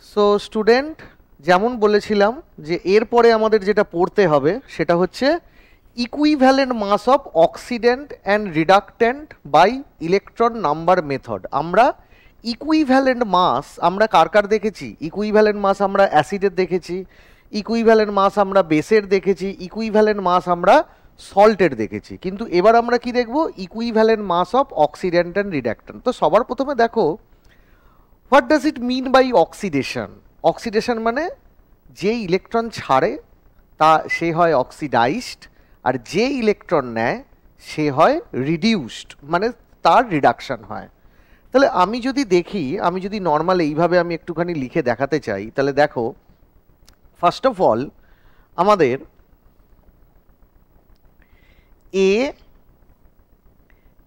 So student, যেমন বলেছিলাম যে এরপরে আমাদের যেটা পড়তে হবে সেটা হচ্ছে equivalent mass of oxidant and reductant by electron number method. আমরা ইকুইভ্যালেন্ট মাস আমরা কার কার দেখেছি? ইকুইভ্যালেন্ট মাস আমরা অ্যাসিডের দেখেছি, ইকুইভ্যালেন্ট মাস আমরা বেসের দেখেছি, ইকুইভ্যালেন্ট মাস আমরা সল্টের দেখেছি। কিন্তু এবার আমরা কি দেখব? Equivalent mass of oxidant and reductant. তো সবার প্রথমে দেখো, what does it mean by oxidation? Oxidation মানে যে ইলেকট্রন ছাড়ে তা সে হয় অক্সিডাইজড, আর যে ইলেকট্রন নেয় সে হয় রিডিউসড, মানে তার রিডাকশন হয়। তাহলে আমি যদি দেখি, আমি যদি নর্মাল এইভাবে আমি একটুখানি লিখে দেখাতে চাই, তাহলে দেখো, ফার্স্ট অফ অল আমাদের এ,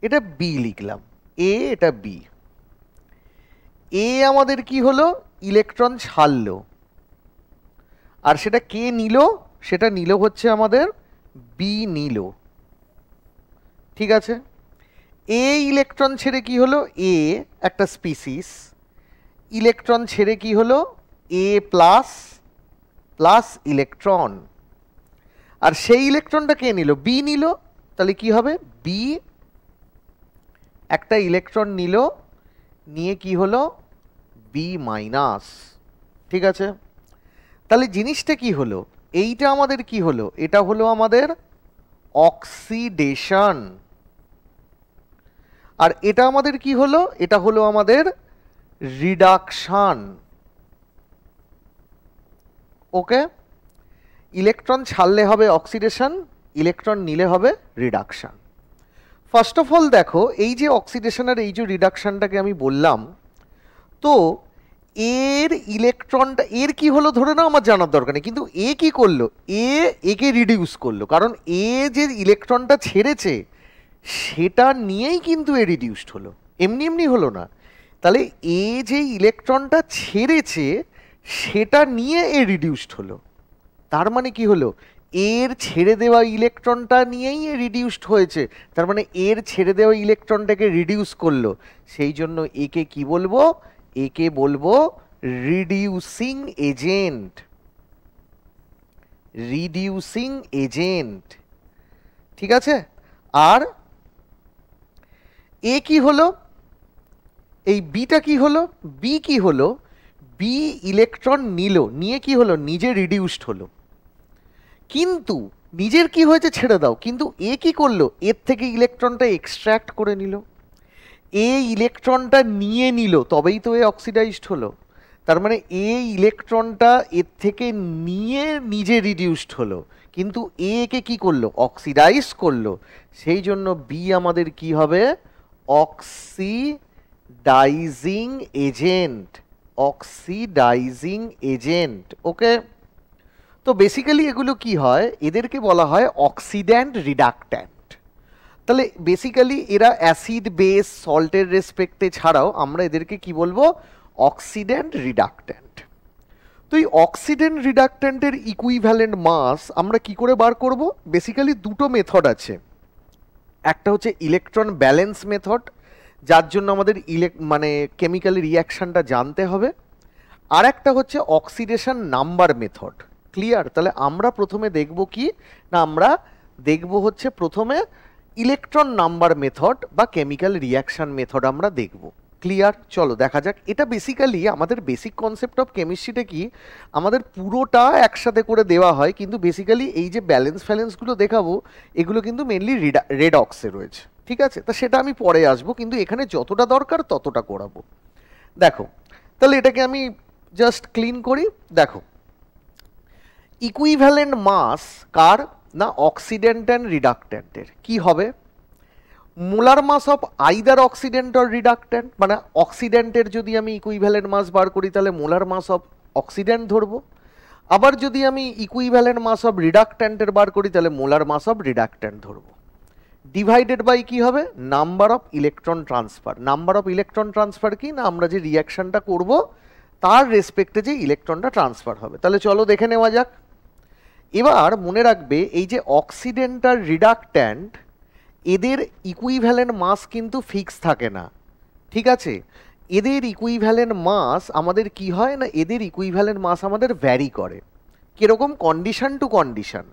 এটা বি লিখলাম, এ এটা বি। এ আমাদের কি হলো? ইলেকট্রন ছাড়লো, আর সেটা কে নিল? সেটা নিল হচ্ছে আমাদের বি নিল। ঠিক আছে, এ ইলেকট্রন ছেড়ে কি হলো? এ একটা স্পিসিস ইলেকট্রন ছেড়ে কি হলো? এ প্লাস প্লাস ইলেকট্রন, আর সেই ইলেকট্রনটা কে নিল? বি নিল। তাহলে কি হবে? বি একটা ইলেকট্রন নিল, নিয়ে কি হলো? B minus. ঠিক আছে, তাহলে জিনিসটা কি হলো? এইটা আমাদের কি হলো? এটা হলো আমাদের অক্সিডেশন। আর এটা আমাদের কি হলো? এটা হলো আমাদের রিডাকশন। ওকে, ইলেকট্রন ছাড়লে হবে অক্সিডেশন, ইলেকট্রন নিলে হবে রিডাকশন। ফার্স্ট অফ অল দেখো, এই যে অক্সিডেশন আর এই যে রিডাকশনটাকে আমি বললাম, তো এর ইলেকট্রনটা এর কি হলো ধরে নাও, আমার জানার দরকার নেই, কিন্তু এ কি করলো? একে রিডিউস করলো, কারণ এ যে ইলেকট্রনটা ছেড়েছে সেটা নিয়েই কিন্তু এ রিডিউসড হলো, এমনি এমনি হলো না। তাহলে এ যে ইলেকট্রনটা ছেড়েছে সেটা নিয়ে এ রিডিউসড হলো, তার মানে কি হলো? এর ছেড়ে দেওয়া ইলেকট্রনটা নিয়েই এ রিডিউসড হয়েছে, তার মানে এর ছেড়ে দেওয়া ইলেকট্রনটাকে রিডিউস করলো, সেই জন্য একে কি বলবো? একে বলবো রিডিউসিং এজেন্ট। রিডিউসিং এজেন্ট, ঠিক আছে। আর এ কি হলো? এই বিটা কি হলো? বি কি হলো? বি ইলেকট্রন নিল, নিয়ে কি হলো? নিজে রিডিউসড হলো। কিন্তু নিজের কি হয়েছে ছেড়ে দাও, কিন্তু এ কি করলো? এর থেকে ইলেকট্রনটা এক্সট্র্যাক্ট করে নিল, এ ইলেকট্রনটা নিয়ে নিল, তবেই তো এ অক্সিডাইজড হলো। তার মানে এ ইলেকট্রনটা এর থেকে নিয়ে নিজে রিডিউসড হলো, কিন্তু এ কে কি করলো? অক্সিডাইজ করলো। সেই জন্য বি আমাদের কি হবে? Oxidizing agent. Oxidizing agent. Okay, তো বেসিক্যালি এগুলো কি হয়? এদেরকে বলা হয় অক্সিড্যান্ট রিডাক্ট্যান্ট। তাহলে বেসিক্যালি এরা অ্যাসিড বেস সল্টের রেসপেক্টে ছাড়াও আমরা এদেরকে কি বলবো? অক্সিড্যান্ট রিডাক্ট্যান্ট। তো এই অক্সিডেন্ট রিডাক্ট্যান্টের ইকুইভ্যালেন্ট মাস আমরা কি করে বার করব? বেসিক্যালি দুটো মেথড আছে। একটা হচ্ছে ইলেকট্রন ব্যালেন্স মেথড, যার জন্য আমাদের মানে কেমিক্যাল রিয়াকশনটা জানতে হবে। আর একটা হচ্ছে অক্সিডেশন নাম্বার মেথড। ক্লিয়ার? তাহলে আমরা প্রথমে দেখব কি না, আমরা দেখব হচ্ছে প্রথমে ইলেকট্রন নাম্বার মেথড বা কেমিক্যাল রিয়াকশন মেথড আমরা দেখব। ক্লিয়ার? চলো দেখা যাক। এটা বেসিক্যালি আমাদের বেসিক কনসেপ্ট অফ কেমিস্ট্রিটা কি, আমাদের পুরোটা একসাথে করে দেওয়া হয়, কিন্তু বেসিক্যালি এই যে ব্যালেন্স ফ্যালেন্সগুলো দেখাবো এগুলো কিন্তু মেনলি রেডক্সে রয়েছে। ঠিক আছে, তা সেটা আমি পরে আসবো, কিন্তু এখানে যতটা দরকার ততটা করাবো। দেখো, তাহলে এটাকে আমি জাস্ট ক্লিন করি। দেখো, ইকুইভ্যালেন্ট মাস কার না? অক্সিডেন্ট অ্যান্ড রিডাক্ট্যান্টের কি হবে? Molar mass of either oxidant or reductant. মানে অক্সিডেন্টের যদি আমি ইকুইভ্যালেন্ট মাস বার করি তাহলে মোলার মাস অফ অক্সিডেন্ট ধরবো, আবার যদি আমি ইকুইভ্যালেন্ট মাস অফ রিডাক্ট্যান্টের বার করি তাহলে মোলার মাস অফ রিডাক্ট্যান্ট ধরবো, ডিভাইডেড বাই কি হবে? Number of electron transfer. Number of electron transfer কি না, আমরা যে রিয়াকশনটা করব তার রেসপেক্টে যে ইলেকট্রনটা ট্রান্সফার হবে। তাহলে চলো দেখে নেওয়া যাক। এবার মনে রাখবে, এই যে অক্সিডেন্ট আর রিডাক্ট্যান্ট এদের ইকুইভ্যালেন্ট মাস কিন্তু ফিক্স থাকে না। ঠিক আছে, এদের ইকুইভ্যালেন্ট মাস আমাদের কি হয় না, এদের ইকুইভ্যালেন্ট মাস আমাদের ভ্যারি করে। কিরকম? Condition to condition.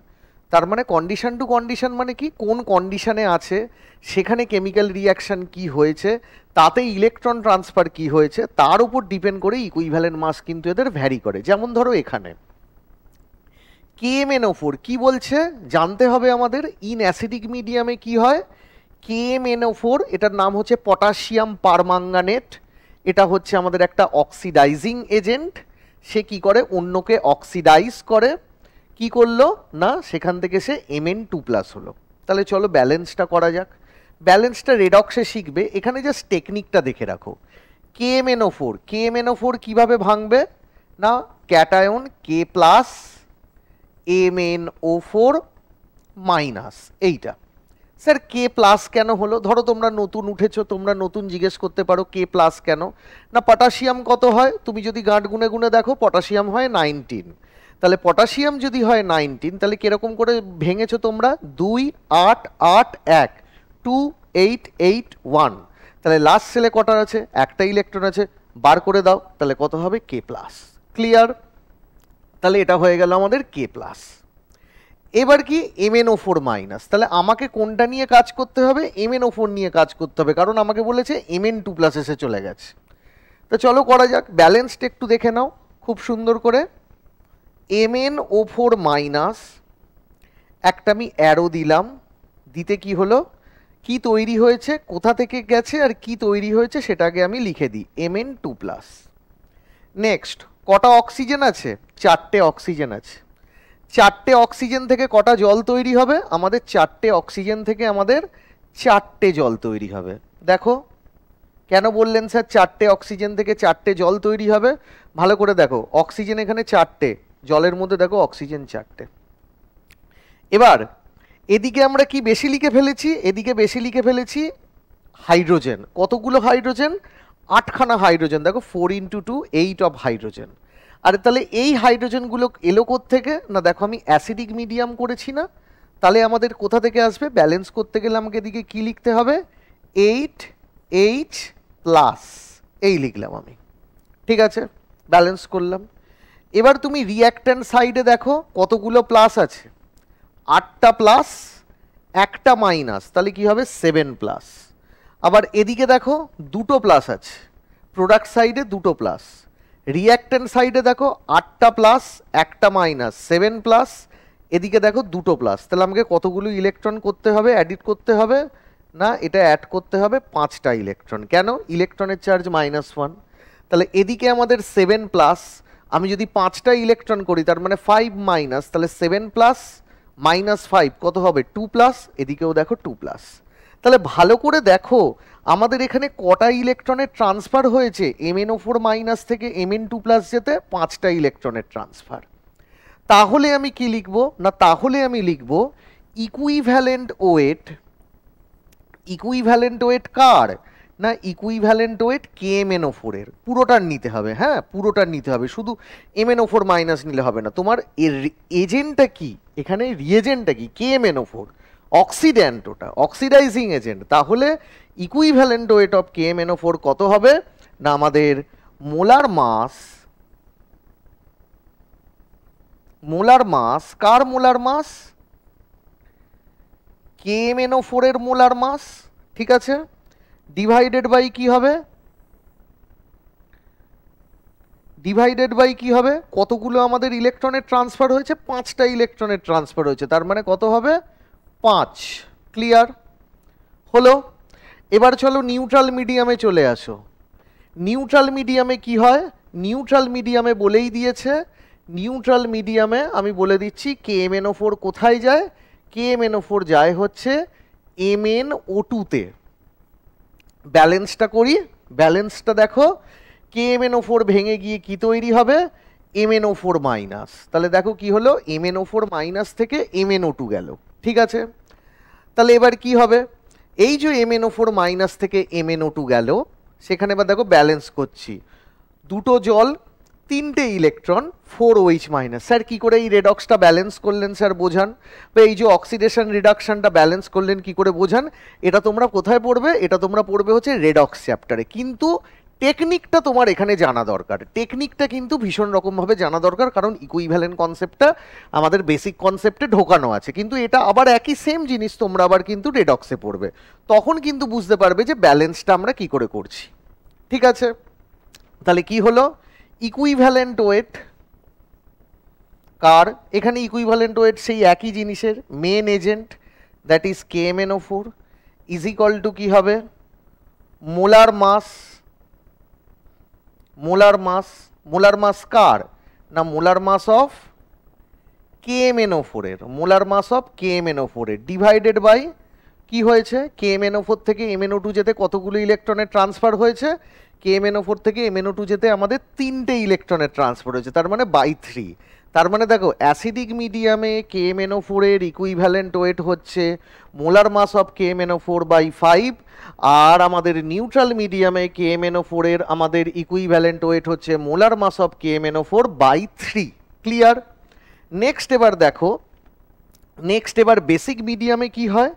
তার মানে কন্ডিশন টু কন্ডিশন মানে কি, কোন কন্ডিশনে আছে, সেখানে কেমিক্যাল রিয়াকশন কি হয়েছে, তাতে ইলেকট্রন ট্রান্সফার কি হয়েছে, তার উপর ডিপেন্ড করে ইকুইভ্যালেন্ট মাস কিন্তু এদের ভ্যারি করে। যেমন ধরো এখানে KMnO4 কি বলছে জানতে হবে আমাদের। ইন অ্যাসিডিক মিডিয়ামে কি হয়, KMnO4 এটার নাম হচ্ছে পটাশিয়াম পারম্যাঙ্গানেট। এটা হচ্ছে আমাদের একটা অক্সিডাইজিং এজেন্ট। সে কি করে, অন্যকে অক্সিডাইজ করে। কি করলো না, সেখান থেকে সে Mn2+ হলো। তাহলে চলো ব্যালেন্সটা করা যাক। ব্যালেন্সটা রেডক্সে শিখবে, এখানে জাস্ট টেকনিকটা দেখে রাখো। KMnO4 কিভাবে ভাঙবে না, ক্যাটায়ন K+, MnO4 মাইনাস। এইটা স্যার K+ কেন হলো? ধরো তোমরা নতুন উঠেছো, তোমরা নতুন জিজ্ঞেস করতে পারো K+ কেন না। পটাশিয়াম কত হয়, তুমি যদি গাঁট গুনে গুনে দেখো পটাশিয়াম হয় 19। তাহলে পটাশিয়াম যদি হয় 19, তাহলে কিরকম করে ভেঙেছো তোমরা, 2 8 8 1 2 8 8 1। তাহলে লাস্ট সেলে কটা আছে, একটা ইলেকট্রন আছে, বার করে দাও, তাহলে কত হবে, K+। ক্লিয়ার? তাহলে এটা হয়ে গেল আমাদের K+। এবার কি MnO4 মাইনাস। তাহলে আমাকে কোনটা নিয়ে কাজ করতে হবে, MnO4 নিয়ে কাজ করতে হবে, কারণ আমাকে বলেছে Mn2+ এসে চলে গেছে। তো চলো করা যাক, ব্যালেন্সটা একটু দেখে নাও খুব সুন্দর করে। MnO4 মাইনাস, একটা আমি অ্যারো দিলাম, দিতে কি হলো, কি তৈরি হয়েছে, কোথা থেকে গেছে আর কি তৈরি হয়েছে সেটাকে আমি লিখে দিই, Mn2+। নেক্সট, কটা অক্সিজেন আছে, 4টে অক্সিজেন আছে। 4টে অক্সিজেন থেকে কটা জল তৈরি হবে, আমাদের 4টে অক্সিজেন থেকে আমাদের 4টে জল তৈরি হবে। দেখো কেন বললেন স্যার 4টে অক্সিজেন থেকে 4টে জল তৈরি হবে, ভালো করে দেখো, অক্সিজেন এখানে 4টে, জলের মধ্যে দেখো অক্সিজেন 4টে। এবার এদিকে আমরা কি বেশি লিখে ফেলেছি, এদিকে বেশি লিখে ফেলেছি হাইড্রোজেন। কতগুলো হাইড্রোজেন, 8খানা হাইড্রোজেন। দেখো 4 × 2 8 অফ হাইড্রোজেন। আর তাহলে এই হাইড্রোজেনগুলো এলো থেকে না, দেখো আমি অ্যাসিডিক মিডিয়াম করেছি না, তাহলে আমাদের কোথা থেকে আসবে, ব্যালেন্স করতে গেলে আমাকে এদিকে কি লিখতে হবে, 8H+, এই লিখলাম আমি। ঠিক আছে, ব্যালেন্স করলাম। এবার তুমি রিঅ্যাক্ট্যান্ট সাইডে দেখো কতগুলো প্লাস আছে, 8টা প্লাস, একটা মাইনাস, তাহলে কি হবে 7+। আবার এদিকে দেখো দুটো প্লাস আছে, প্রোডাক্ট সাইডে দুটো প্লাস। রিঅ্যাক্ট্যান্ট সাইডে দেখো 8টা প্লাস, একটা মাইনাস, 7+, এদিকে দেখো দুটো প্লাস। তাহলে আমাকে কতগুলো ইলেকট্রন করতে হবে, অ্যাডিট করতে হবে না, এটা অ্যাড করতে হবে 5টা ইলেকট্রন। কেন, ইলেকট্রনের চার্জ -1। তাহলে এদিকে আমাদের 7+, আমি যদি 5টা ইলেকট্রন করি তার মানে 5-, তাহলে 7+ -5 কত হবে, 2+, এদিকেও দেখো 2+। তাহলে ভালো করে দেখো আমাদের এখানে কটা ইলেকট্রনের ট্রান্সফার হয়েছে, MnO4- থেকে Mn2+ যেতে 5টা ইলেকট্রনের ট্রান্সফার। তাহলে আমি কি লিখব না, তাহলে আমি লিখব ইকুইভ্যালেন্ট ওয়েট। ইকুইভ্যালেন্ট ওয়েট কার না, ইকুইভ্যালেন্ট ওয়েট KMnO4 এর। পুরোটার নিতে হবে, হ্যাঁ পুরোটার নিতে হবে, শুধু MnO4- নিলে হবে না। তোমার এর এজেন্টটা কি, এখানে রিএজেন্টটা কি, KMnO4, অক্সিড্যান্ট, ওটা অক্সিডাইজিং এজেন্ট। তাহলে ইকুইভ্যালেন্ট ওয়েট অফ KMnO4 কত হবে না, আমাদের মোলার মাস, মোলার মাস কার মোলার মাস, KMnO4 এর মোলার মাস, ঠিক আছে, ডিভাইডেড বাই কি হবে, ডিভাইডেড বাই কি হবে, কতগুলো আমাদের ইলেকট্রনের ট্রান্সফার হয়েছে, 5টা ইলেকট্রনের ট্রান্সফার হয়েছে, তার মানে কত হবে 5। ক্লিয়ার হলো? এবার চলো নিউট্রাল মিডিয়ামে চলে আসো। নিউট্রাল মিডিয়ামে কি হয়, নিউট্রাল মিডিয়ামে বলেই দিয়েছে, নিউট্রাল মিডিয়ামে আমি বলে দিচ্ছি KMnO4 কোথায় যায়, KMnO4 যায় হচ্ছে MnO2-তে। ব্যালেন্সটা করি, ব্যালেন্সটা দেখো, KMnO4 ভেঙে গিয়ে কি তৈরি হবে, MnO4-। তাহলে দেখো কি হলো, MnO4- থেকে MnO2 গেল। ঠিক আছে, তাহলে এবার কি হবে, এই যে MnO4- থেকে MnO2 গেল, সেখানে এবার দেখো ব্যালেন্স করছি, দুটো জল, 3টে ইলেকট্রন, 4OH-। স্যার কি করে এই রেডক্সটা ব্যালেন্স করলেন স্যার বোঝান, বা এই যে অক্সিডেশন রিডাকশনটা ব্যালেন্স করলেন কি করে বোঝান। এটা তোমরা কোথায় পড়বে, এটা তোমরা পড়বে হচ্ছে রেডক্স চ্যাপ্টারে, কিন্তু টেকনিকটা তোমার এখানে জানা দরকার, টেকনিকটা কিন্তু ভীষণ রকমভাবে জানা দরকার, কারণ ইকুইভ্যালেন্ট কনসেপ্টটা আমাদের বেসিক কনসেপ্টে ঢোকানো আছে, কিন্তু এটা আবার একই সেম জিনিস তোমরা আবার কিন্তু রেডক্সে পড়বে, তখন কিন্তু বুঝতে পারবে যে ব্যালেন্সটা আমরা কি করে করছি। ঠিক আছে, তাহলে কি হলো, ইকুইভ্যালেন্ট ওয়েট কার, এখানে ইকুইভ্যালেন্ট ওয়েট সেই একই জিনিসের main agent, that is KMnO4 is equal to কি হবে, molar mass, molar mass, molar mass কার না, মোলার মাস অফ KMnO4 এর, মোলার মাস অফ KMnO4 এর ডিভাইডেড বাই কি হয়েছে, KMnO4 থেকে MnO2 যেতে কতগুলো ইলেকট্রনের ট্রান্সফার হয়েছে, KMnO4 থেকে MnO2 যেতে আমাদের 3টে ইলেকট্রনের ট্রান্সফার হয়েছে, তার মানে বাই 3। তার মানে দেখো অ্যাসিডিক মিডিয়ামে KMnO4 এর ইকুইভ্যালেন্ট ওয়েট হচ্ছে molar mass of KMnO4 by 5, আর আমাদের নিউট্রাল মিডিয়ামে KMnO4 এর আমাদের ইকুইভ্যালেন্ট ওয়েট হচ্ছে molar mass of KMnO4 by 3। Clear? Next এবার দেখো, নেক্সট এবার বেসিক মিডিয়ামে কি হয়,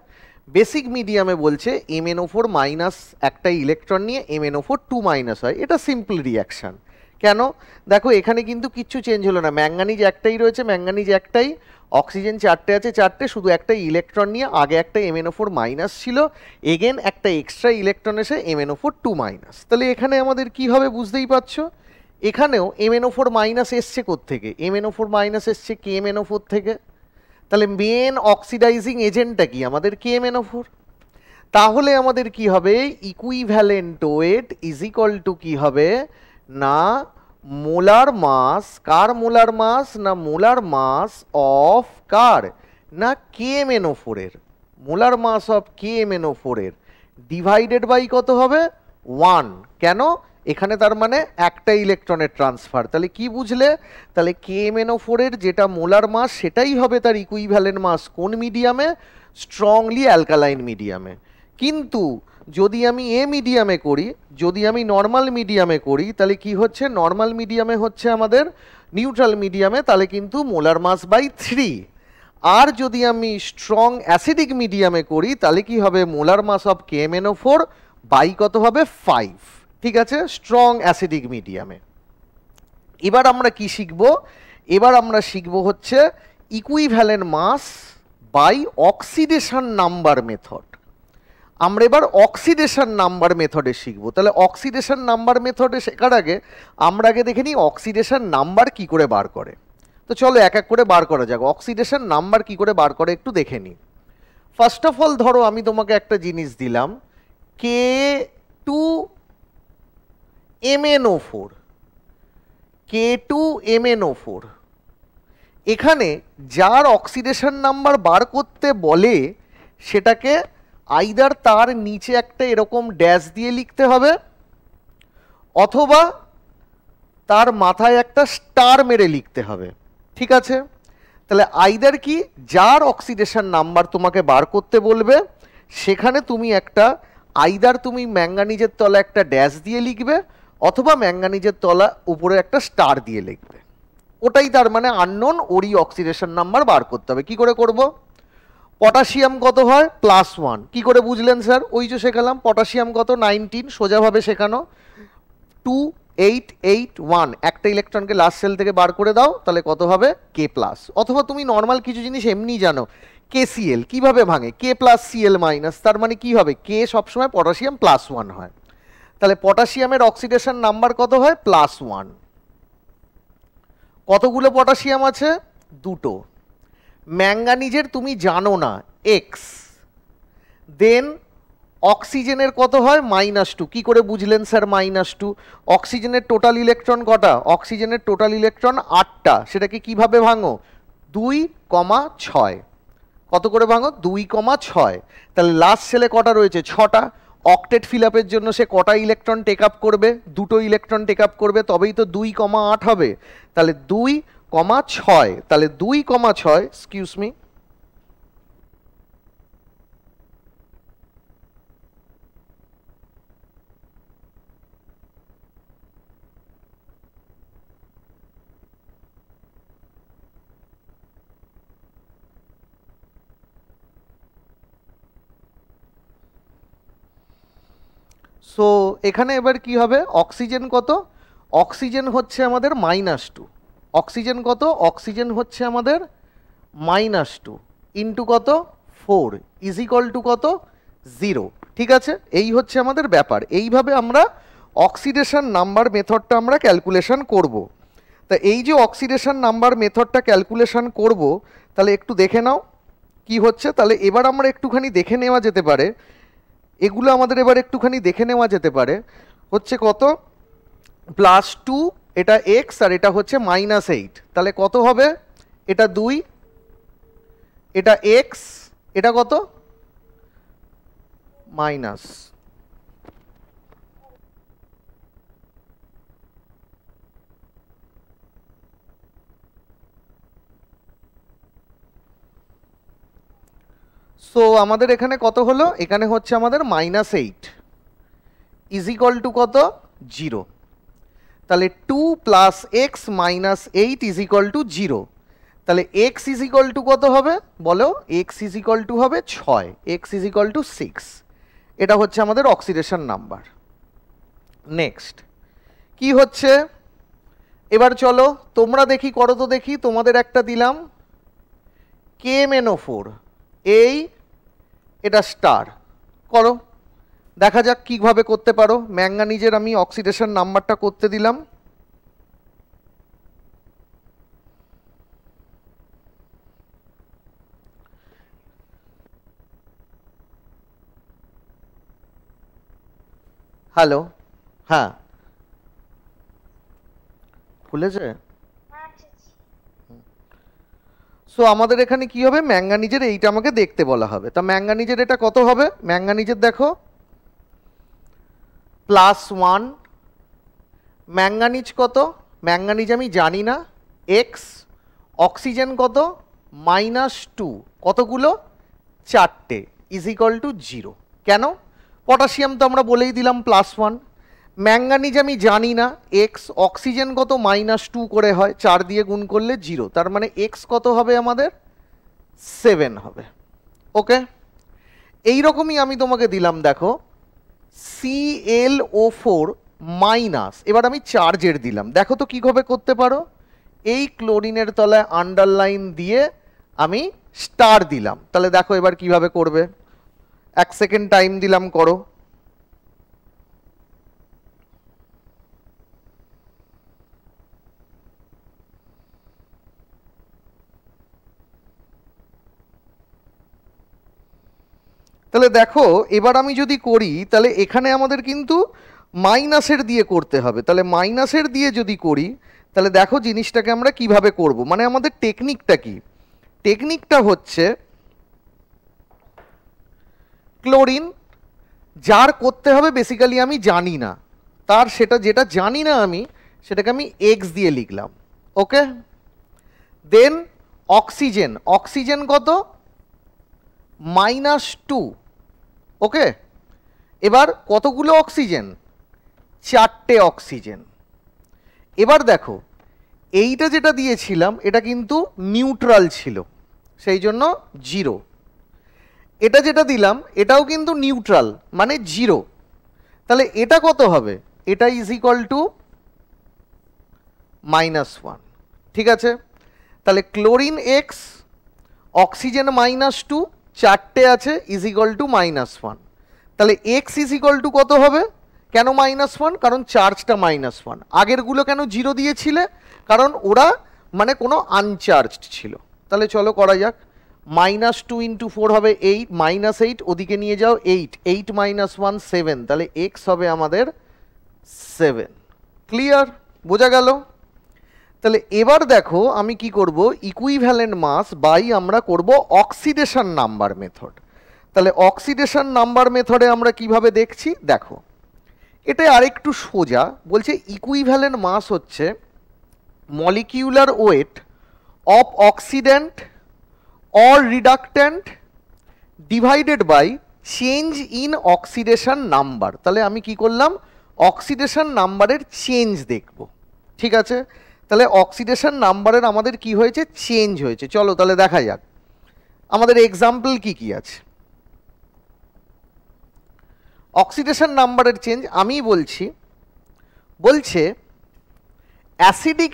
বেসিক মিডিয়ামে বলছে MnO4 মাইনাস একটা ইলেকট্রন নিয়ে MnO4 2 মাইনাস হয়, এটা সিম্পল রিয়াকশান। কেন, দেখো এখানে কিন্তু কিচ্ছু চেঞ্জ হলো না, ম্যাঙ্গানিজ একটাই রয়েছে, ম্যাঙ্গানিজ একটাই, অক্সিজেন 4টে আছে 4টে, শুধু একটা ইলেকট্রন নিয়ে আগে একটা MnO4 মাইনাস ছিল, এগেন একটা এক্সট্রা ইলেকট্রন এসে MnO4 2 মাইনাস, তাহলে এখানে আমাদের কি হবে বুঝতেই পারছো, এখানেও MnO4 মাইনাস এসছে কোত্থেকে, MnO4 মাইনাস এসছে KMnO4 থেকে, তাহলে মেন অক্সিডাইজিং এজেন্টটা কি আমাদের KMnO4, তাহলে আমাদের কি হবে, equivalent weight is equal to কি হবে না, মোলার মাস, কার মোলার মাস না, মোলার মাস অফ কার না KMnO4 এর, মোলার মাস অফ KMnO4 এর ডিভাইডেড বাই কত হবে 1, কেন এখানে তার মানে একটা ইলেকট্রনের ট্রান্সফার, তাহলে কি বুঝলে, তাহলে KMnO4 এর যেটা মোলার মাস সেটাই হবে তার ইকুইভ্যালেন্ট মাস কোন মিডিয়ামে, স্ট্রংলি অ্যালকালাইন মিডিয়ামে। কিন্তু যদি আমি এ মিডিয়ামে করি, যদি আমি নর্মাল মিডিয়ামে করি, তাহলে কি হচ্ছে, নর্মাল মিডিয়ামে হচ্ছে আমাদের নিউট্রাল মিডিয়ামে, তাহলে কিন্তু মোলার মাস বাই 3, আর যদি আমি স্ট্রং অ্যাসিডিক মিডিয়ামে করি তাহলে কি হবে, molar mass of KMnO4 by কত হবে 5। ঠিক আছে, স্ট্রং অ্যাসিডিক মিডিয়ামে। এবার আমরা কি শিখব, এবার আমরা শিখব হচ্ছে equivalent mass by oxidation number method. আমরা এবার অক্সিডেশন নাম্বার মেথডে শিখব, তাহলে অক্সিডেশন নাম্বার মেথডে শেখার আগে আমরা আগে দেখে নিই অক্সিডেশন নাম্বার কি করে বার করে। তো চলো এক এক করে বার করা যাক, অক্সিডেশন নাম্বার কি করে বার করে একটু দেখে নিই। ফার্স্ট অফ অল ধরো আমি তোমাকে একটা জিনিস দিলাম K2MnO4, K2MnO4, এখানে যার অক্সিডেশন নাম্বার বার করতে বলে সেটাকে আইদার তার নিচে একটা এরকম ড্যাশ দিয়ে লিখতে হবে, অথবা তার মাথায় একটা স্টার মেরে লিখতে হবে। ঠিক আছে, তাহলে আইদার কি, যার অক্সিডেশন নাম্বার তোমাকে বার করতে বলবে সেখানে তুমি একটা, আইদার তুমি ম্যাঙ্গানিজের তলা একটা ড্যাশ দিয়ে লিখবে, অথবা ম্যাঙ্গানিজের তলা উপরে একটা স্টার দিয়ে লিখবে, ওটাই তার মানে আননোন, ওরই অক্সিডেশন নাম্বার বার করতে হবে। কি করে করব, পটাশিয়াম কত হয় +1, কি করে বুঝলেন স্যার, ওই যে শেখালাম, পটাশিয়াম কত 19, সোজাভাবে শেখানো, 2881, একটা ইলেকট্রনকে লাস্ট সেল থেকে বার করে দাও, তাহলে কত হবে K+। অথবা তুমি নর্মাল কিছু জিনিস এমনি জানো, KCl কিভাবে ভাঙে, K+Cl-, তার মানে কি হবে, K সবসময় পটাশিয়াম +1 হয়, তাহলে পটাশিয়ামের অক্সিডেশন নাম্বার কত হয় +1। কতগুলো পটাশিয়াম আছে, দুটো। ম্যাঙ্গানিজের তুমি জানো না X, দেন অক্সিজেনের কত হয় -2, কি করে বুঝলেন স্যার -2, অক্সিজেনের টোটাল ইলেকট্রন কটা, অক্সিজেনের টোটাল ইলেকট্রন 8টা, সেটাকে কিভাবে ভাঙো 2,6, কত করে ভাঙো 2,6, তাহলে লাস্ট সেলে কটা রয়েছে 6টা, অক্টেট ফিল আপের জন্য সে কটা ইলেকট্রন টেক আপ করবে, দুটো ইলেকট্রন টেক আপ করবে, তবেই তো 2,8 হবে, তাহলে 2,6, তাহলে 2,6, এক্সকিউজ মি, সো এখানে এবার কি হবে, অক্সিজেন কত, অক্সিজেন হচ্ছে আমাদের -2, অক্সিজেন কত, অক্সিজেন হচ্ছে আমাদের -2 ইন্টু কত 4 ইজ ইকুয়াল টু কত 0। ঠিক আছে, এই হচ্ছে আমাদের ব্যাপার। এইভাবে আমরা অক্সিডেশন নাম্বার মেথডটা আমরা ক্যালকুলেশন করব। তা এই যে অক্সিডেশন নাম্বার মেথডটা ক্যালকুলেশন করব, তাহলে একটু দেখে নাও কি হচ্ছে। তাহলে এবার আমরা একটুখানি দেখে নেওয়া যেতে পারে, এগুলো আমাদের এবার একটুখানি দেখে নেওয়া যেতে পারে। হচ্ছে কত, +2, এটা এক্স আর এটা হচ্ছে -8, তাহলে কত হবে, এটা 2, এটা এক্স, এটা কত মাইনাস। সো আমাদের এখানে কত হলো, এখানে হচ্ছে আমাদের -8 ইজ ইকুয়াল টু কত 0। তাহলে 2 + x - 8 ইজ ইকুয়াল টু 0। তাহলে x ইজ ইকুয়াল টু কত হবে বলো, x ইজ ইকুয়াল টু হবে 6, x ইজ ইকুয়াল টু 6। এটা হচ্ছে আমাদের অক্সিডেশন নাম্বার। নেক্সট কি হচ্ছে, এবার চলো তোমরা দেখি, করো তো দেখি, তোমাদের একটা দিলাম KMnO4, এটা স্টার, করো দেখা যাক কিভাবে করতে পারো। ম্যাঙ্গানিজের আমি অক্সিডেশন নাম্বারটা করতে দিলাম। হ্যালো, হ্যাঁ খুলেছে। সো আমাদের এখানে কি হবে, ম্যাঙ্গানিজের এইটা আমাকে দেখতে বলা হবে। তা ম্যাঙ্গানিজের এটা কত হবে, ম্যাঙ্গানিজের দেখো +1, ম্যাঙ্গানিজ কত, ম্যাঙ্গানিজ আমি জানি না, এক্স, অক্সিজেন কত -2, কতগুলো 4টে ইজ ইকুয়াল টু 0। কেন, পটাশিয়াম তো আমরা বলেই দিলাম +1, ম্যাঙ্গানিজ আমি জানি না, এক্স, অক্সিজেন কত -2 করে হয়, 4 দিয়ে গুণ করলে 0, তার মানে এক্স কত হবে আমাদের 7 হবে। ওকে, এইরকমই আমি তোমাকে দিলাম, দেখো ClO4 মাইনাস, এবার আমি চার্জের দিলাম, দেখো তো কীভাবে করতে পারো। এই ক্লোরিনের তলায় আন্ডারলাইন দিয়ে আমি স্টার দিলাম, তাহলে দেখো এবার কিভাবে করবে। 1 সেকেন্ড টাইম দিলাম, করো। তাহলে দেখো এবার আমি যদি করি, তাহলে এখানে আমাদের কিন্তু মাইনাসের দিয়ে করতে হবে। তাহলে মাইনাসের দিয়ে যদি করি, তাহলে দেখো জিনিসটাকে আমরা কিভাবে করব, মানে আমাদের টেকনিকটা কি। টেকনিকটা হচ্ছে ক্লোরিন যার করতে হবে বেসিক্যালি আমি জানি না, তার সেটা যেটা জানি না আমি সেটাকে আমি এক্স দিয়ে লিখলাম। ওকে, দেন অক্সিজেন, অক্সিজেন কত -2। ওকে, এবার কতগুলো অক্সিজেন, 4টে অক্সিজেন। এবার দেখো এইটা যেটা দিয়েছিলাম এটা কিন্তু নিউট্রাল ছিল, সেই জন্য 0। এটা যেটা দিলাম এটাও কিন্তু নিউট্রাল, মানে 0। তাহলে এটা কত হবে, এটা ইজ ইকুয়াল টু -1। ঠিক আছে, তাহলে ক্লোরিন এক্স, অক্সিজেন -2, 4টে আছে, ইজ ইকুয়াল টু -1। তাহলে এক্স ইজ ইকুয়াল টু কত হবে, কেন -1, কারণ চার্জটা -1। আগেরগুলো কেন 0 দিয়েছিলে, কারণ ওরা মানে কোনো আনচার্জড ছিল। তাহলে চলো করা যাক, -2 × 4 হবে 8, -8 ওদিকে নিয়ে যাও 8, 8 - 1 7, তাহলে এক্স হবে আমাদের 7। ক্লিয়ার, বোঝা গেল। তাহলে এবার দেখো আমি কি করব, ইকুইভ্যালেন্ট মাস বাই আমরা করব অক্সিডেশন নাম্বার মেথড। তাহলে অক্সিডেশন নাম্বার মেথডে আমরা কিভাবে দেখছি, দেখো এটা আরেকটু সোজা। বলছে ইকুইভ্যালেন্ট মাস হচ্ছে molecular weight of oxidant or reductant divided by change in oxidation number. তাহলে আমি কি করলাম, অক্সিডেশন নাম্বারের চেঞ্জ দেখব। ঠিক আছে, তাহলে অক্সিডেশন নাম্বারের আমাদের কি হয়েছে, চেঞ্জ হয়েছে। চলো তাহলে দেখা যাক আমাদের এক্সাম্পল কি কি আছে। অক্সিডেশন নাম্বারের চেঞ্জ আমি বলছি, বলছে অ্যাসিডিক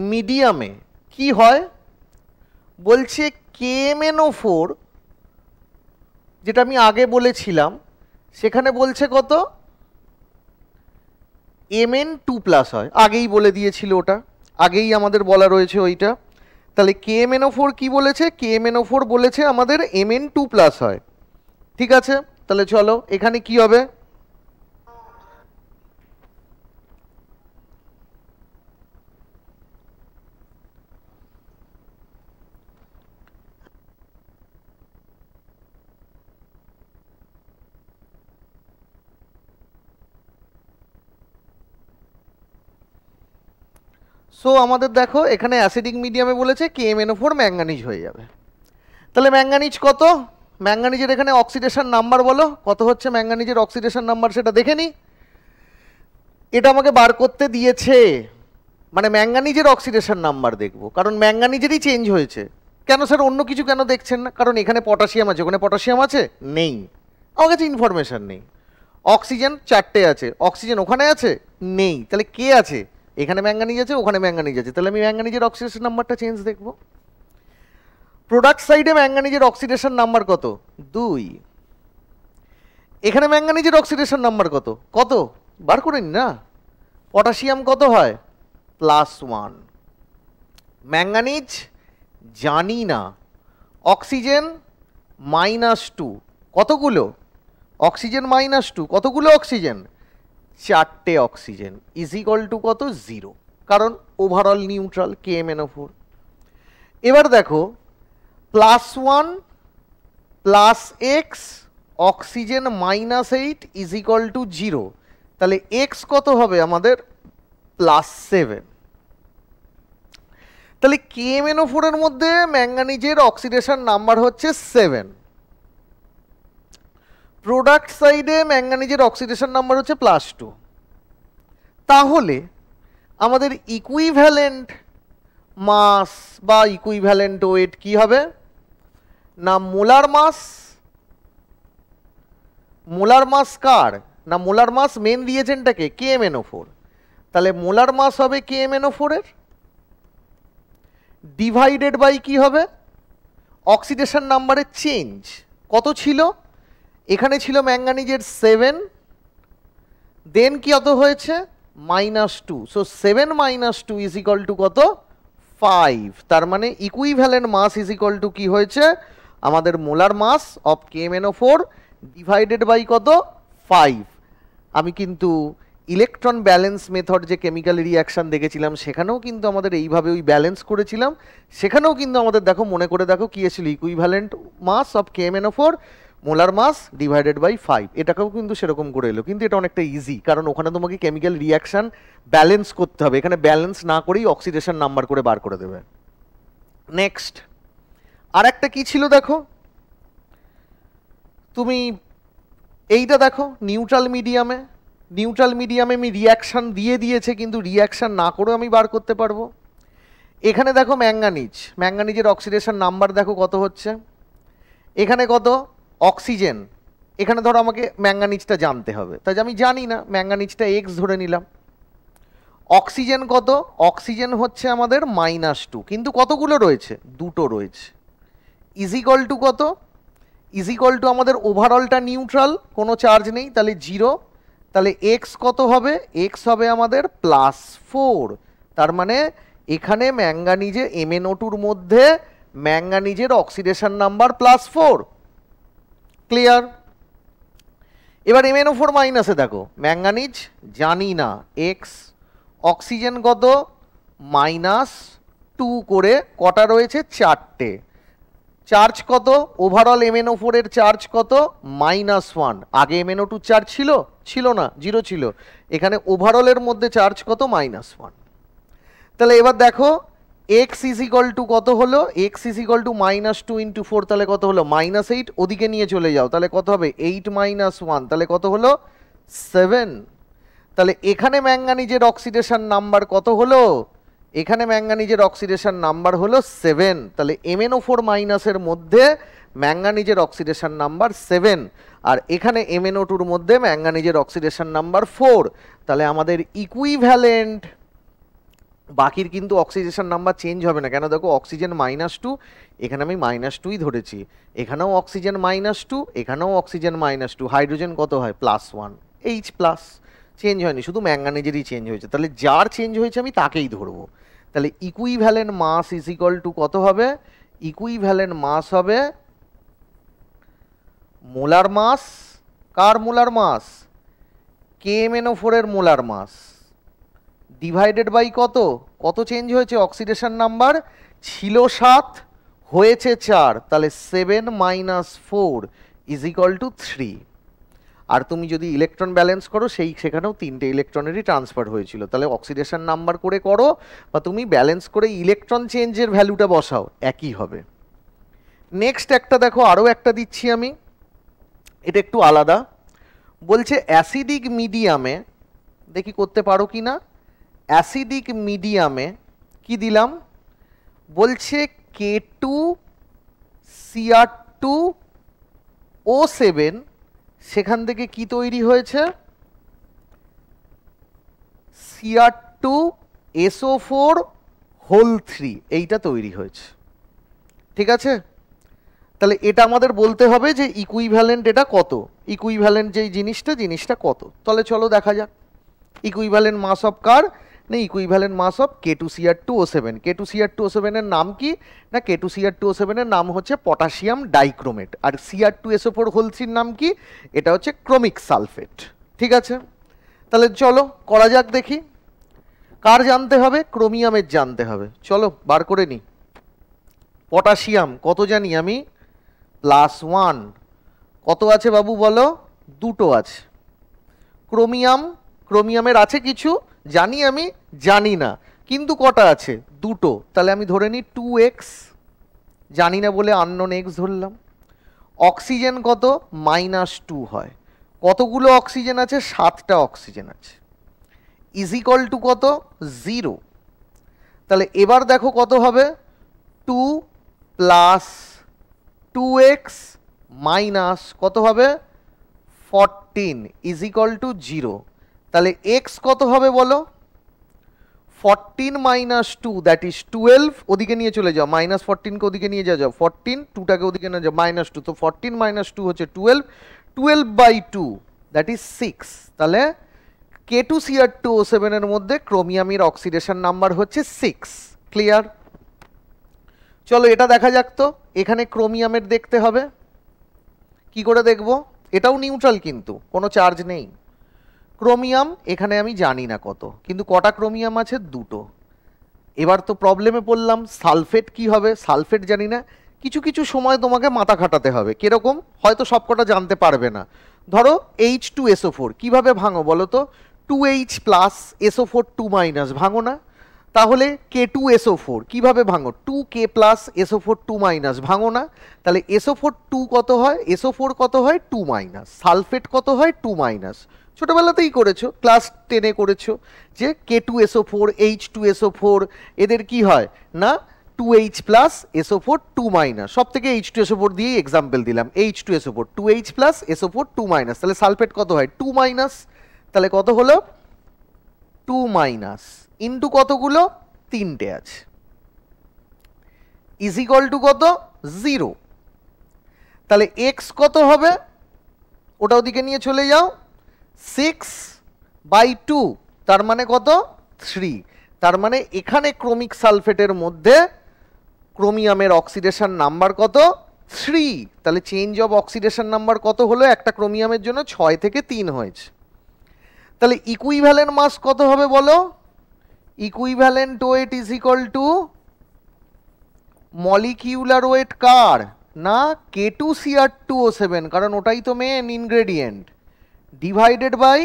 মিডিয়ামে কি হয়, বলছে KMnO4 যেটা আমি আগে বলেছিলাম সেখানে বলছে কত Mn2+ হয়, আগেই বলে দিয়েছিল ওটা, আগেই আমাদের বলা রয়েছে ওইটা। তাহলে KMnO4 কি বলেছে, KMnO4 বলেছে আমাদের Mn2+ হয়। ঠিক আছে, তাহলে চলো এখানে কি হবে, সো আমাদের দেখো এখানে অ্যাসিডিক মিডিয়ামে বলেছে KMnO4 ম্যাঙ্গানিজ হয়ে যাবে। তাহলে ম্যাঙ্গানিজ কত, ম্যাঙ্গানিজের এখানে অক্সিডেশন নাম্বার বলো কত হচ্ছে, ম্যাঙ্গানিজের অক্সিডেশন নাম্বার সেটা দেখে নি। এটা আমাকে বার করতে দিয়েছে, মানে ম্যাঙ্গানিজের অক্সিডেশন নাম্বার দেখবো, কারণ ম্যাঙ্গানিজেরই চেঞ্জ হয়েছে। কেন স্যার অন্য কিছু কেন দেখছেন না, কারণ এখানে পটাশিয়াম আছে, ওখানে পটাশিয়াম আছে নেই, আমার কাছে ইনফরমেশন নেই। অক্সিজেন 4টে আছে, অক্সিজেন ওখানে আছে নেই, তাহলে কে আছে, এখানে ম্যাঙ্গানিজ আছে ওখানে ম্যাঙ্গানিজ আছে, তাহলে আমি ম্যাঙ্গানিজের অক্সিডেশন নাম্বারটা চেঞ্জ দেখব। প্রোডাক্ট সাইডে ম্যাঙ্গানিজের অক্সিডেশন নাম্বার কত 2, এখানে ম্যাঙ্গানিজের অক্সিডেশন নাম্বার কত কত বার করে নি না, পটাশিয়াম কত হয় +1, ম্যাঙ্গানিজ জানি না, অক্সিজেন -2, কতগুলো অক্সিজেন -2, কতগুলো অক্সিজেন 4টে অক্সিজেন, ইজ ইকুয়াল টু কত 0, কারণ ওভারঅল নিউট্রাল KMnO4। এবার দেখো +1 + x oxygen -8 is equal two 0, তাহলে x কত হবে আমাদের +7, তাহলে KMnO4 এর মধ্যে ম্যাঙ্গানিজের অক্সিডেশন নাম্বার হচ্ছে 7, প্রোডাক্ট সাইডে ম্যাঙ্গানিজের অক্সিডেশন নাম্বার হচ্ছে +2, তাহলে আমাদের ইকুইভ্যালেন্ট মাস বা ইকুইভ্যালেন্ট ওয়েট কি হবে না, মোলার মাস কার না, মোলার মাস মেন রিয়েজেন্টটাকে KMnO4, তাহলে মোলার মাস হবে KMnO4 এর ডিভাইডেড বাই কি হবে অক্সিডেশন নাম্বারের চেঞ্জ, কত ছিল এখানে ছিল ম্যাঙ্গানিজের 7, দেন কি কত হয়েছে -2, সো 7 - 2 ইজ ইকুয়াল টু কত 5, তার মানে equivalent mass is equal to কি হয়েছে আমাদের molar mass of KMnO4 divided by কত 5। আমি কিন্তু ইলেকট্রন ব্যালেন্স মেথড যে কেমিক্যাল রিয়াকশন দেখেছিলাম সেখানেও কিন্তু আমাদের এইভাবে ওই ব্যালেন্স করেছিলাম, সেখানেও কিন্তু আমাদের দেখো মনে করে দেখো কি এসেছিল equivalent mass of KMnO4 molar mass divided by 5, এটাকেও কিন্তু সেরকম করে এলো, কিন্তু এটা অনেকটা ইজি, কারণ ওখানে তোমাকে কেমিক্যাল রিয়াকশন ব্যালেন্স করতে হবে, এখানে ব্যালেন্স না করেই অক্সিডেশন নাম্বার করে বার করে দেবে। নেক্সট আর একটা কি ছিল দেখো, তুমি এইটা দেখো নিউট্রাল মিডিয়ামে আমি রিয়াকশান দিয়েছে, কিন্তু রিয়াকশান না করেও আমি বার করতে পারবো। এখানে দেখো ম্যাঙ্গানিজের অক্সিডেশন নাম্বার দেখো কত হচ্ছে, এখানে কত অক্সিজেন, এখানে ধরো আমাকে ম্যাঙ্গানিজটা জানতে হবে, তাই আমি জানি না ম্যাঙ্গানিজটা x ধরে নিলাম। অক্সিজেন কত, অক্সিজেন হচ্ছে আমাদের -2, কিন্তু কতগুলো রয়েছে দুটো রয়েছে, ইজ ইকুয়াল টু কত, ইজ ইকুয়াল টু আমাদের ওভারঅলটা নিউট্রাল কোনো চার্জ নেই, তাহলে 0, তাহলে x কত হবে, x হবে আমাদের +4, তার মানে এখানে ম্যাঙ্গানিজে MnO2 মধ্যে ম্যাঙ্গানিজের অক্সিডেশন নাম্বার +4, ক্লিয়ার। এবার MnO4 মাইনাসে দেখো ম্যাঙ্গানিজ জানি না x, অক্সিজেন কত -2 করে কটা রয়েছে 4টে, চার্জ কত ওভারঅল MnO4 এর চার্জ কত -1, আগে MnO2 চার্জ ছিল না 0 ছিল, এখানে ওভারঅলের মধ্যে চার্জ কত -1, তাহলে এবার দেখো x ইজ ইকুয়াল টু কত হলো, x ইজ ইকুয়াল টু -2 × 4, তাহলে কত হলো -8, ওদিকে নিয়ে চলে যাও তাহলে কত হবে 8 - 1, তাহলে কত হলো 7, তাহলে এখানে ম্যাঙ্গানিজের অক্সিডেশন নাম্বার কত হলো এখানে ম্যাঙ্গানিজের অক্সিডেশন নাম্বার হলো 7, তাহলে MnO4 মাইনাসের মধ্যে ম্যাঙ্গানিজের অক্সিডেশন নাম্বার 7, আর এখানে MnO2 এর মধ্যে ম্যাঙ্গানিজের অক্সিডেশন নাম্বার 4, তাহলে আমাদের ইকুইভ্যালেন্ট, বাকির কিন্তু অক্সিডেশন নাম্বার চেঞ্জ হবে না, কেন দেখো অক্সিজেন -2, এখানে আমি -2ই ধরেছি, এখানেও অক্সিজেন -2, এখানেও অক্সিজেন -2, হাইড্রোজেন কত হয় +1, H+, চেঞ্জ হয়নি, শুধু ম্যাঙ্গানিজেরই চেঞ্জ হয়েছে, তাহলে যার চেঞ্জ হয়েছে আমি তাকেই ধরবো। তাহলে equivalent mass is equal to কত হবে, ইকুইভ্যালেন্ট মাস হবে মোলার মাস, কার মোলার মাস, KMnO4 এর মোলার মাস ডিভাইডেড বাই কত, কত চেঞ্জ হয়েছে অক্সিডেশন নাম্বার, ছিল 7 হয়েছে 4, তাহলে 7 - 4 ইজ ইকুয়াল টু 3। আর তুমি যদি ইলেকট্রন ব্যালেন্স করো সেখানেও 3টে ইলেকট্রনেরই ট্রান্সফার হয়েছিল, তাহলে অক্সিডেশন নাম্বার করে করো বা তুমি ব্যালেন্স করে ইলেকট্রন চেঞ্জের ভ্যালুটা বসাও, একই হবে। নেক্সট একটা দেখো, আরও একটা দিচ্ছি আমি, এটা একটু আলাদা, বলছে অ্যাসিডিক মিডিয়ামে, দেখি করতে পারো কি না, অ্যাসিডিক মিডিয়ামে কি দিলাম, বলছে K2Cr2O7, সেখান থেকে কি তৈরি হয়েছে, Cr2SO4 এইটা তৈরি হয়েছে, ঠিক আছে। তাহলে এটা আমাদের বলতে হবে যে ইকুইভ্যালেন্ট এটা কত, ইকুইভ্যালেন্ট যেই জিনিসটা কত, তাহলে চলো দেখা যাক। ইকুইভ্যালেন্ট মাস অফ কার না, equivalent mass of K2Cr2O7। K2Cr2O7 এর নাম কি না, K2Cr2O7 এর নাম হচ্ছে পটাশিয়াম ডাইক্রোমেট, আর Cr2SO4 নাম কি, এটা হচ্ছে ক্রোমিক সালফেট, ঠিক আছে। তাহলে চলো করা যাক, দেখি কার জানতে হবে, ক্রোমিয়ামের জানতে হবে, চলো বার করে নিই। পটাশিয়াম কত জানি আমি, +1, কত আছে বাবু বলো, 2টো আছে। ক্রোমিয়ামের আছে কিছু, জানি আমি, জানি না, কিন্তু কটা আছে, 2টো, তাহলে আমি ধরে নিই 2x, জানি না বলে আননোন x ধরলাম। অক্সিজেন কত, -2 হয়, কতগুলো অক্সিজেন আছে, 7টা অক্সিজেন আছে, ইজ ইকুয়াল টু কত, 0। তাহলে এবার দেখো কত হবে, 2 + 2x মাইনাস কত হবে, 14 ইজ ইকুয়াল টু 0। তাহলে x কত হবে বলো, 14 - 2 দ্যাট ইজ 12, ওদিকে নিয়ে চলে যাও, -14কে ওদিকে নিয়ে যাও, 14, 2টাকে ওদিকে নিয়ে যাও, -2, তো 14 - 2 হচ্ছে 12, 12/2 দ্যাট ইজ 6। তাহলে K2Cr2O7 এর মধ্যে ক্রোমিয়ামের অক্সিডেশন নাম্বার হচ্ছে 6, ক্লিয়ার। চলো এটা দেখা যাক তো, এখানে ক্রোমিয়ামের দেখতে হবে, কি করে দেখব, এটাও নিউট্রাল কিন্তু কোনো চার্জ নেই। ক্রোমিয়াম এখানে আমি জানি না কত, কিন্তু কটা ক্রোমিয়াম আছে, 2টো। এবার তো প্রবলেমে পড়লাম, সালফেট কি হবে, সালফেট জানি না, কিছু কিছু সময় তোমাকে মাথা খাটাতে হবে, কিরকম, হয়তো সবকটা জানতে পারবে না। ধরো H2SO4 কিভাবে ভাঙো বলো তো, 2H + SO4 2- ভাঙো না, তাহলে K2SO4 কিভাবে ভাঙো, 2K + SO4 2- ভাঙো না, তাহলে SO4 2 কত হয়, SO4 কত হয় 2-, সালফেট কত হয় 2-। ছোটবেলাতেই করেছো, ক্লাস 10-এ করেছো যে K2SO4 H2SO4 এদের কি হয় না, 2H + SO4 2-, সব থেকে H2SO4 দিয়েই এক্সাম্পল দিলাম, H2SO4 2H + SO4 2-, তাহলে সালফেট কত হয় 2-, তাহলে কত হলো 2- ইন্টু কতগুলো, 3টে আছে, ইজ ইকুয়াল টু কত, 0। তাহলে x কত হবে, ওটা ওদিকে নিয়ে চলে যাও, 6/2, তার মানে কত, 3। তার মানে এখানে ক্রোমিক সালফেটের মধ্যে ক্রোমিয়ামের অক্সিডেশন নাম্বার কত, 3। তাহলে চেঞ্জ অফ অক্সিডেশন নাম্বার কত হলো, একটা ক্রোমিয়ামের জন্য 6 থেকে 3 হয়েছে। তাহলে ইকুইভ্যালেন্ট মাস কত হবে বলো, equivalent weight is equal to molecular weight কার না, K2Cr2O7, কারণ ওটাই তো main ingredient, divided by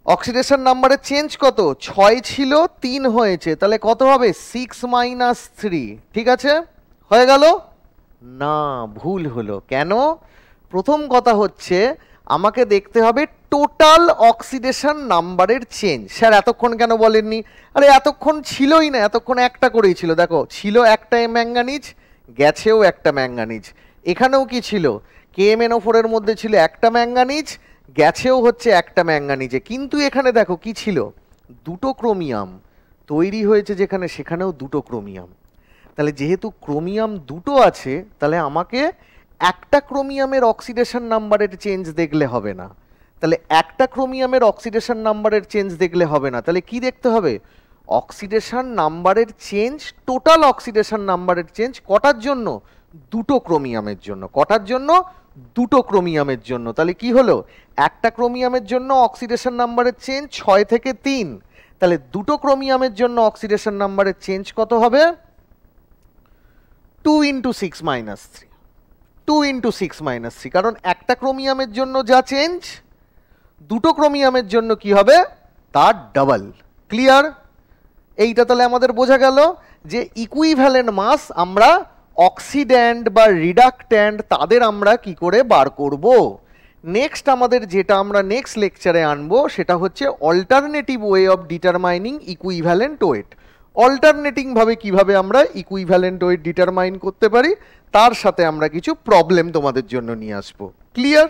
oxidation নাম্বারের চেঞ্জ কত, 6 ছিল 3 হয়েছে, তাহলে কত হবে 6 - 3, ঠিক আছে, হয়ে গেল না, ভুল হলো, কেন, প্রথম কথা হচ্ছে আমাকে দেখতে হবে টোটাল অক্সিডেশন নাম্বারের চেঞ্জ। স্যার এতক্ষণ কেন বলেননি? আরে এতক্ষণ ছিলই না, এতক্ষণ একটা করেই ছিল। দেখো ছিল একটা ম্যাঙ্গানিজ, গেছেও একটা ম্যাঙ্গানিজ। এখানেও কি ছিল? KMnO4 এর মধ্যে ছিল একটা ম্যাঙ্গানিজ, গেছেও হচ্ছে একটা ম্যাঙ্গানিজে। কিন্তু এখানে দেখো কি ছিল? দুটো ক্রোমিয়াম তৈরি হয়েছে যেখানে, সেখানেও দুটো ক্রোমিয়াম। তাহলে যেহেতু ক্রোমিয়াম দুটো আছে, তাহলে আমাকে একটা ক্রোমিয়ামের অক্সিডেশন নাম্বারের চেঞ্জ দেখলে হবে না। তাহলে একটা ক্রোমিয়ামের অক্সিডেশন নাম্বারের চেঞ্জ দেখলে হবে না, তাহলে কি দেখতে হবে? অক্সিডেশন নাম্বারের চেঞ্জ, টোটাল অক্সিডেশন নাম্বারের চেঞ্জ কটার জন্য? দুটো ক্রোমিয়ামের জন্য। কটার জন্য? দুটো ক্রোমিয়ামের জন্য। তাহলে কি হলো? একটা ক্রোমিয়ামের জন্য অক্সিডেশন নাম্বারের চেঞ্জ 6 থেকে 3। তাহলে দুটো ক্রোমিয়ামের জন্য অক্সিডেশন নাম্বারের চেঞ্জ কত হবে? 2 × 6 - 3। 2 × 6 - 3, কারণ একটা ক্রোমিয়ামের জন্য যা চেঞ্জ, দুটো ক্রোমিয়ামের জন্য কি হবে? তার ডাবল। ক্লিয়ার? এইটা তাহলে আমাদের বোঝা গেল যে ইকুইভ্যালেন্ট মাস আমরা অক্সিড্যান্ট বা রিডাক্ট্যান্ট তাদের আমরা কি করে বার করব। নেক্সট আমাদের যেটা আমরা নেক্সট লেকচারে আনবো সেটা হচ্ছে alternative way of determining equivalent wait. Alternating ভাবে কিভাবে আমরা ইকুইভ্যালেন্ট ওয়েট ডিটারমাইন করতে পারি, তার সাথে আমরা কিছু প্রবলেম তোমাদের জন্য নিয়ে আসবো। ক্লিয়ার?